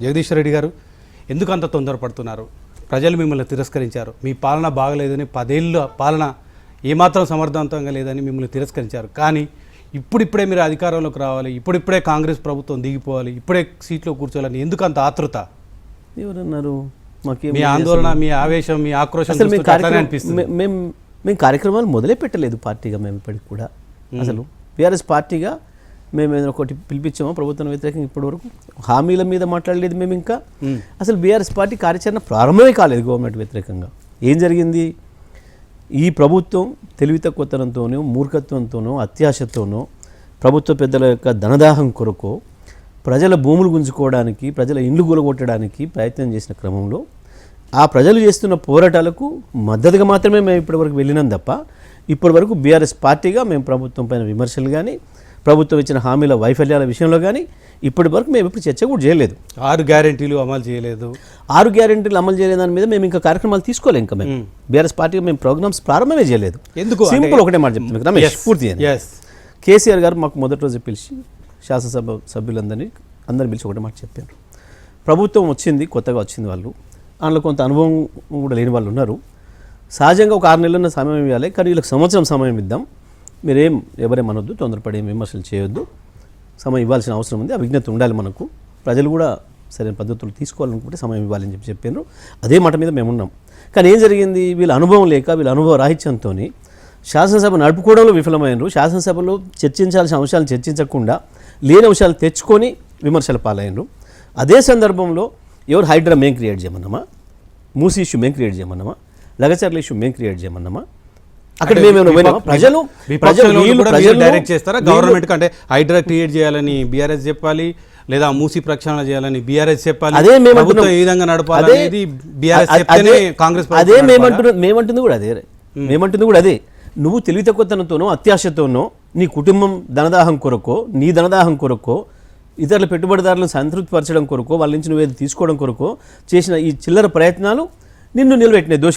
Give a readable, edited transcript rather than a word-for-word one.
జగదీష్ రెడ్డి గారు ఎందుకు అంత తొందరపడుతున్నారు? ప్రజలు మిమ్మల్ని తిరస్కరించారు. మీ పాలన బాగలేదని 10 ఏళ్ళ పాలన ఏమాత్రం సమర్థవంతంగా లేదని మిమ్మల్ని తిరస్కరించారు. కానీ ఇప్పుడిప్పుడే మీరు అధికారంలోకి రావాలి, ఇప్పుడిప్పుడే కాంగ్రెస్ ప్రభుత్వం దిగిపోవాలి, ఇప్పుడే సీట్లో కూర్చోవాలని ఎందుకు అంత ఆతృత? ఎవరన్నారు? మీ ఆందోళన, మీ ఆవేశం, మీ ఆక్రోశం అనిపిస్తుంది. మేము కార్యక్రమాలు మొదలే పెట్టలేదు పార్టీగా. మేము ఇప్పటికి కూడా అసలు బీఆర్ఎస్ పార్టీగా మేము ఏదైనా ఒకటి పిలిపించామో ప్రభుత్వం వ్యతిరేకంగా ఇప్పటివరకు హామీల మీద మాట్లాడలేదు. మేము ఇంకా అసలు బీఆర్ఎస్ పార్టీ కార్యాచరణ ప్రారంభమే కాలేదు గవర్నమెంట్ వ్యతిరేకంగా. ఏం జరిగింది? ఈ ప్రభుత్వం తెలివి తక్కువతనంతోనో, మూర్ఖత్వంతోనో, అత్యాశతోనో, ప్రభుత్వ పెద్దల యొక్క ధనదాహం కొరకు ప్రజల భూములు గుంజుకోవడానికి, ప్రజల ఇండ్లు కూలగొట్టడానికి ప్రయత్నం చేసిన క్రమంలో ఆ ప్రజలు చేస్తున్న పోరాటాలకు మద్దతుగా మాత్రమే మేము ఇప్పటివరకు వెళ్ళినాం తప్ప ఇప్పటివరకు బీఆర్ఎస్ పార్టీగా మేము ప్రభుత్వం పైన విమర్శలు కానీ, ప్రభుత్వం ఇచ్చిన హామీల వైఫల్యాల విషయంలో కానీ ఇప్పటి వరకు మేము ఇప్పుడు చర్చ కూడా చేయలేదు. 6 గ్యారెంటీలు అమలు చేయలేదు. 6 గ్యారెంటీలు అమలు చేయలేదు దాని మీద మేము ఇంకా కార్యక్రమాలు తీసుకోలేదు. ఇంకా మేము బీఆర్ఎస్ పార్టీగా మేము ప్రోగ్రామ్స్ ప్రారంభమే చేయలేదు. ఎందుకు? సింపుల్ ఒకటే మాట చెప్తున్నాను రమేష్, పూర్తి కేసీఆర్ గారు మాకు మొదటి రోజు పిలిచి శాసనసభ సభ్యులందరినీ పిలిచి ఒకటే మాట చెప్పారు. ప్రభుత్వం వచ్చింది, కొత్తగా వచ్చింది, వాళ్ళు అందులో కొంత అనుభవం కూడా లేని వాళ్ళు ఉన్నారు. సహజంగా ఒక 6 నెలల సమయం ఇవ్వాలి, కానీ వీళ్ళకి సంవత్సరం సమయం ఇద్దాం. మీరేం ఎవరేమనొద్దు, తొందరపడి విమర్శలు చేయొద్దు, సమయం ఇవ్వాల్సిన అవసరం ఉంది, అవిజ్ఞత ఉండాలి మనకు, ప్రజలు కూడా సరైన పద్ధతులు తీసుకోవాలనుకుంటే సమయం ఇవ్వాలని చెప్పారు. అదే మాట మీద మేము ఉన్నాం. కానీ ఏం జరిగింది? వీళ్ళ అనుభవం లేక, వీళ్ళ అనుభవ రాహిత్యంతో శాసనసభ నడుపుకోవడంలో విఫలమైనరు. శాసనసభలో చర్చించాల్సిన అంశాలను చర్చించకుండా లేని అంశాలు తెచ్చుకొని విమర్శల పాలైనరు. అదే సందర్భంలో ఎవరు హైడ్రా మేము క్రియేట్ చేయమన్నామా, మూసీ ఇష్యూ మేము క్రియేట్ చేయమన్నామా, లగచర్ల ఇష్యూ మేము క్రియేట్ చేయమన్నామా? అక్కడ ప్రజలు డైరెక్ట్ చేస్తారా గవర్నమెంట్ కంటే? హైడ్రా క్రియేట్ చేయాలని బీఆర్ఎస్ చెప్పాలి, లేదా మూసి ప్రక్షాళన చేయాలని బీఆర్ఎస్ చెప్పాలి, అదే ప్రభుత్వం ఏ విధంగా నడపాలనేది బీఆర్ఎస్ చెప్తేనే కాంగ్రెస్. అదే మేమంటుంది కూడా అదే. నువ్వు తెలివి తక్కువతనంతోనో, అత్యాశతోనో, నీ కుటుంబం ధనదాహం కొరకో, నీ ధనదాహం కొరకో, ఇతరుల పెట్టుబడిదారులను సంతృప్తిపరచడం కొరకో, వాళ్ళ నుంచి నువ్వేది తీసుకోవడం కొరకో చేసిన ఈ చిల్లర ప్రయత్నాలు నిన్ను నిలబెట్టినాయి దోషి.